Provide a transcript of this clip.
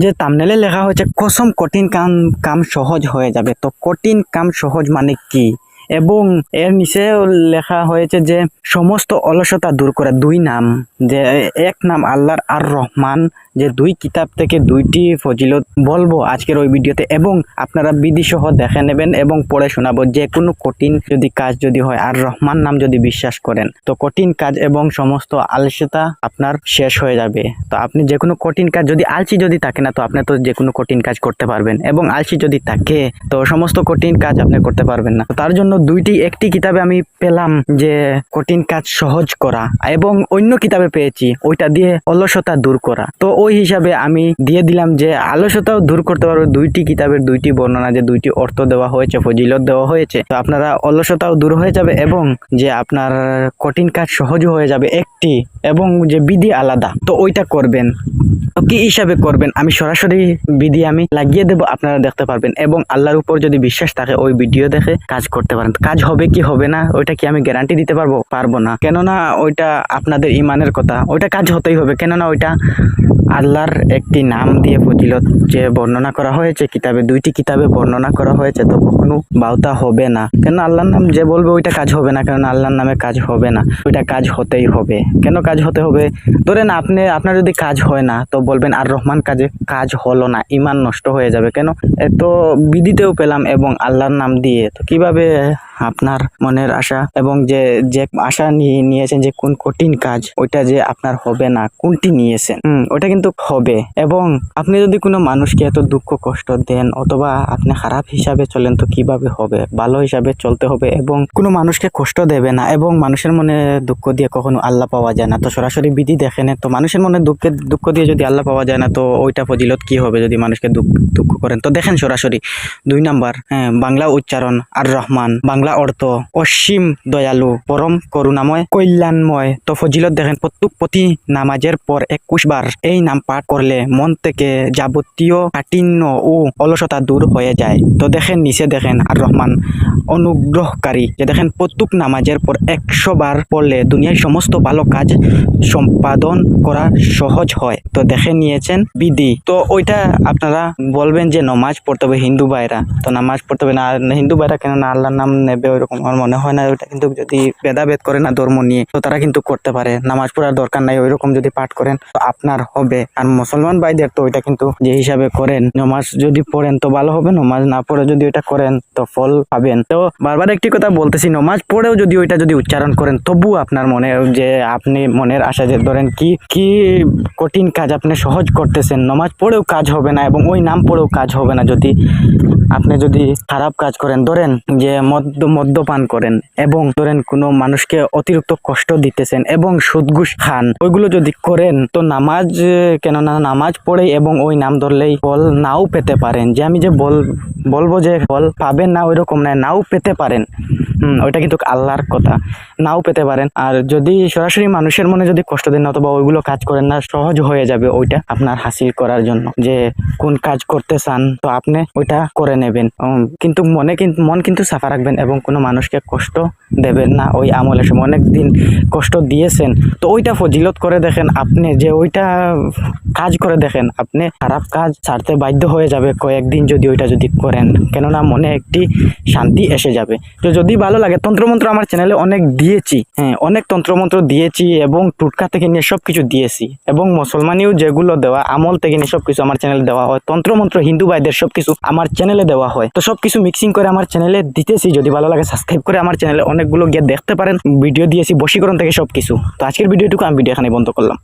যে থাম্বনেলে লেখা হয়েছে কসম কঠিন কাম কাম সহজ হয়ে যাবে। তো কঠিন কাম সহজ মানে কি, এবং এর নিচে লেখা হয়েছে যে সমস্ত অলসতা দূর করে দুই নাম, যে এক নাম আল্লাহর আর রহমান, যে দুই কিতাব থেকে দুইটি ফজিলত বলবো আজকের ওই ভিডিওতে, এবং আপনারা বিধি সহ দেখে নেবেন এবং পড়ে শোনাবো। যে কোনো কঠিন যদি কাজ যদি হয় আর রহমান নাম যদি বিশ্বাস করেন, তো কঠিন কাজ এবং সমস্ত আলস্যতা আপনার শেষ হয়ে যাবে। তো আপনি যে কোনো কঠিন কাজ, যদি আলসি যদি থাকে না, তো আপনি তো যে কোনো কঠিন কাজ করতে পারবেন, এবং আলসি যদি থাকে তো সমস্ত কঠিন কাজ আপনি করতে পারবেন না। তো তার জন্য একটি কিতাবে আমি পেলাম যে কঠিন কাজ সহজ করা, এবং অন্য কিতাবে পেয়েছি ওইটা দিয়ে অলসতা দূর করা। তো ওই হিসাবে আমি দিয়ে দিলাম যে অলসতাও দূর করতে পারবে। দুইটি কিতাবের দুইটি বর্ণনা, যে দুইটি অর্থ দেওয়া হয়েছে, ফজিলত দেওয়া হয়েছে, তো আপনারা অলসতাও দূর হয়ে যাবে এবং যে আপনার কঠিন কাজ সহজ হয়ে যাবে একটি, এবং যে বিধি আলাদা, তো ওইটা করবেন। তো কি হিসাবে করবেন আমি সরাসরি বিধি আমি লাগিয়ে দেব, আপনারা দেখতে পারবেন। এবং আল্লাহর উপর যদি বিশ্বাস থাকে ওই ভিডিও দেখে কাজ করতে পারেন। কাজ হবে কি হবে না ওইটা কি আমি গ্যারান্টি দিতে পারবো না, কেননা ওইটা আপনাদের ইমানের কথা, ওইটা কাজ হতেই হবে, কেননা ওইটা আল্লাহর একটি নাম দিয়ে ফজিলত যে বর্ণনা করা হয়েছে কিতাবে, দুইটি কিতাবে বর্ণনা করা হয়েছে, তো কখনো বাউতা হবে না। কেন আল্লাহর নাম যে বলবে ওইটা কাজ হবে না, কেননা আল্লাহর নামে কাজ হবে না, ওইটা কাজ হতেই হবে। কেন কাজ হতে হবে? ধরেন আপনার যদি কাজ হয় না, তো বলবেন আর রহমান কাজ হলো না, ইমান নষ্ট হয়ে যাবে। কেন? এত বিধিতেও পেলাম এবং আল্লাহর নাম দিয়ে, তো কিভাবে আপনার মনের আশা এবং যে আশা নিয়েছেন যে কোন কঠিন কাজ, ওইটা যে আপনার হবে না, কোনটি নিয়েছেন ওইটা কিন্তু হবে। এবং আপনি যদি কোনো মানুষকে এত দুঃখ কষ্ট দেন অথবা আপনি খারাপ হিসাবে চলেন, তো কিভাবে হবে? ভালো হিসাবে চলতে হবে এবং কোনো মানুষকে কষ্ট দেবে না। এবং মানুষের মনে দুঃখ দিয়ে কখনো আল্লাহ পাওয়া যায় না। তো সরাসরি বিধি দেখেন, তো মানুষের মনে দুঃখ দিয়ে যদি আল্লাহ পাওয়া যায় না, তো ওইটা ফজিলত কি হবে যদি মানুষকে দুঃখ করেন? তো দেখেন সরাসরি 2 নাম্বার, বাংলা উচ্চারণ আর রহমান, বাংলা অর্থ অসীম দয়ালু, পরম করুণাময়, কল্যাণময়। তো ফজিলত দেখেন, প্রতি নামাজের পর 21 বার এই নাম পাঠ করলে মন থেকে যাবতীয় কাঠিন্য ও অলসতা দূর হয়ে যায়। তো দেখেন নিচে দেখেন আর রহমান অনুগ্রহকারী, যে দেখেন প্রত্যেক নামাজের পর 100 বার পড়লে দুনিয়ার সমস্ত ভালো কাজ সম্পাদন করা সহজ হয়। তো দেখে নিয়েছেন বিধি। তো ওইটা আপনারা বলবেন যে নামাজ পড়তে হবে হিন্দু ভাইরা, তো নামাজ পড়তে হবে না হিন্দু ভাইরা, কেন না আল্লাহর নাম নেবে ওইরকম আমার মনে হয় না। ওইটা কিন্তু যদি ভেদাভেদ করে না ধর্ম নিয়ে, তো তারা কিন্তু করতে পারে, নামাজ পড়ার দরকার নাই, ওইরকম যদি পাঠ করেন তো আপনার হবে। আর মুসলমান ভাইদের তো ওইটা কিন্তু যে হিসাবে করেন, নামাজ যদি পড়েন তো ভালো হবে, নামাজ না পড়ে যদি ওইটা করেন তো ফল পাবেন। তো বারবার একটি কথা বলতেছি, নামাজ পড়েও যদি ওইটা যদি উচ্চারণ করেন, তবু আপনার মনে যে আপনি মনের আশা, যে ধরেন কি কঠিন কাজ আপনি সহজ করতেছেন, নামাজ পড়েও কাজ হবে না এবং ওই নাম পড়েও কাজ হবে না। আপনি যদি খারাপ কাজ করেন, ধরেন যে মদ্যপান করেন এবং ধরেন কোনো মানুষকে অতিরিক্ত কষ্ট দিতেছেন এবং সুদ ঘুষ খান, ওইগুলো যদি করেন, তো নামাজ কেননা নামাজ পড়ে এবং ওই নাম ধরলেই ফল নাও পেতে পারেন। যে আমি যে বলবো যে ফল পাবেন না ওইরকম না, নাও পেতে পারেন। ওইটা কিন্তু আল্লাহর কথা, নাও পেতে পারেন। আর যদি সরাসরি মানুষের মনে যদি কষ্ট দেন অথবা ওইগুলো কাজ করেন না, সহজ হয়ে যাবে ওইটা আপনার হাসিল করার জন্য। যে কোন কাজ করতে চান তো আপনি ওইটা করে নেবেন, কিন্তু মন কিন্তু সাফা রাখবেন এবং কোনো মানুষকে কষ্ট দেবেন না। ওই আমলের সময় অনেক দিন কষ্ট দিয়েছেন, তো ওইটা ফজিলত করে দেখেন আপনি, যে ওইটা কাজ করে দেখেন, আপনি খারাপ কাজ ছাড়তে বাধ্য হয়ে যাবে কয়েকদিন যদি ওইটা যদি করেন, কেননা মনে একটি শান্তি এসে যাবে। তো যদি ভালো লাগে, তন্ত্রমন্ত্র আমার চ্যানেলে অনেক দিয়েছি, অনেক তন্ত্রমন্ত্র দিয়েছি এবং টুটকা থেকে নিয়ে সবকিছু দিয়েছি, এবং মুসলমানিও যেগুলো দেওয়া আমল থেকে নিয়ে সবকিছু আমার চ্যানেলে দেওয়া হয়। তন্ত্রমন্ত্র হিন্দু ভাইদের সবকিছু আমার চ্যানেলে দেওয়া হয়। তো সবকিছু মিক্সিং করে আমার চ্যানেলে দিতেছি। যদি ভালো লাগে সাবস্ক্রাইব করে আমার চ্যানেলে অনেকগুলো গিয়ে দেখতে পারেন, ভিডিও দিয়েছি বশীকরণ থেকে সবকিছু। তো আজকের ভিডিওটুকু আমি এখানে বন্ধ করলাম।